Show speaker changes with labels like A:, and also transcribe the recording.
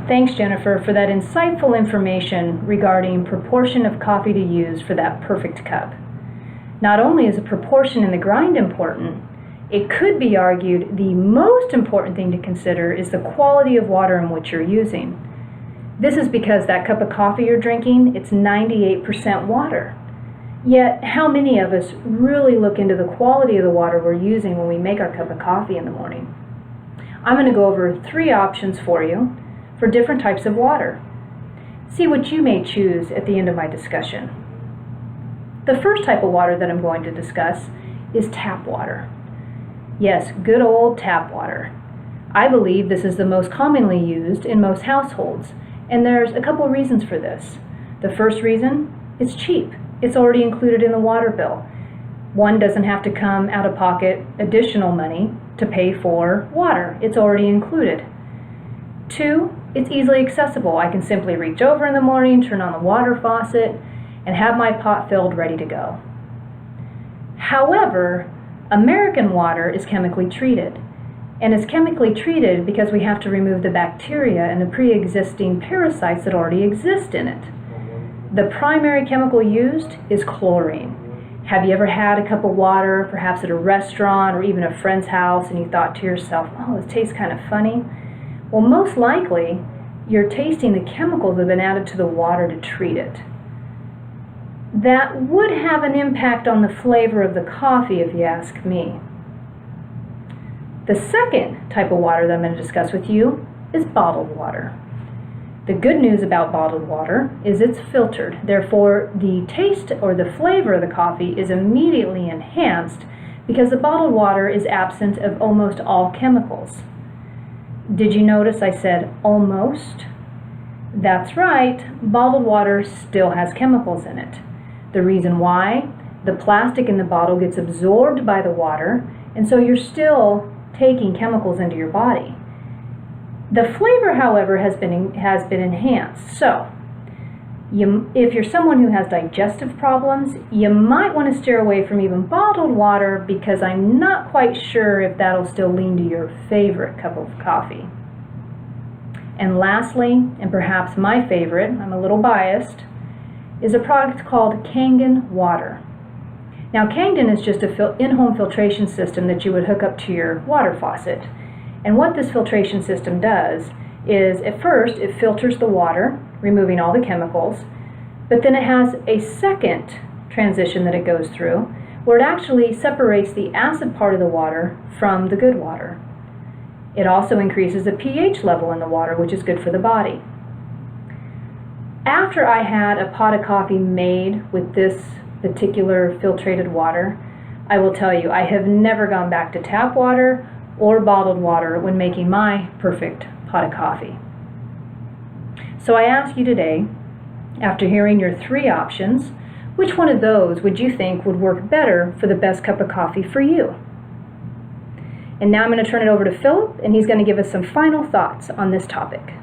A: Thanks, Jennifer, for that insightful information regarding proportion of coffee to use for that perfect cup. Not only is the proportion in the grind important, it could be argued the most important thing to consider is the quality of water in which you're using. This is because that cup of coffee you're drinking, it's 98% water. Yet, how many of us really look into the quality of the water we're using when we make our cup of coffee in the morning? I'm going to go over 3 options for you for different types of water. See what you may choose at the end of my discussion. The first type of water that I'm going to discuss is tap water. Yes, good old tap water. I believe this is the most commonly used in most households, and there's a couple reasons for this. The first reason, it's cheap. It's already included in the water bill. One doesn't have to come out of pocket additional money to pay for water. It's already included. 2, it's easily accessible. I can simply reach over in the morning, turn on the water faucet, and have my pot filled ready to go. However, American water is chemically treated. And it's chemically treated because we have to remove the bacteria and the pre-existing parasites that already exist in it. The primary chemical used is chlorine. Have you ever had a cup of water, perhaps at a restaurant or even a friend's house, and you thought to yourself, oh, this tastes kind of funny? Well, most likely, you're tasting the chemicals that have been added to the water to treat it. That would have an impact on the flavor of the coffee, if you ask me. The second type of water that I'm going to discuss with you is bottled water. The good news about bottled water is it's filtered. Therefore, the taste or the flavor of the coffee is immediately enhanced because the bottled water is absent of almost all chemicals. Did you notice I said almost? That's right, bottled water still has chemicals in it. The reason why? The plastic in the bottle gets absorbed by the water, and so you're still taking chemicals into your body. The flavor, however, has been enhanced. So, if you're someone who has digestive problems, you might want to steer away from even bottled water because I'm not quite sure if that'll still lean to your favorite cup of coffee. And lastly, and perhaps my favorite, I'm a little biased, is a product called Kangen water. Now, Kangen is just an in-home filtration system that you would hook up to your water faucet. And what this filtration system does is, at first, it filters the water, removing all the chemicals, but then it has a second transition that it goes through, where it actually separates the acid part of the water from the good water. It also increases the pH level in the water, which is good for the body. After I had a pot of coffee made with this particular filtrated water, I will tell you, I have never gone back to tap water or bottled water when making my perfect pot of coffee. So I ask you today, after hearing your 3 options, which one of those would you think would work better for the best cup of coffee for you? And now I'm going to turn it over to Philip, and he's going to give us some final thoughts on this topic.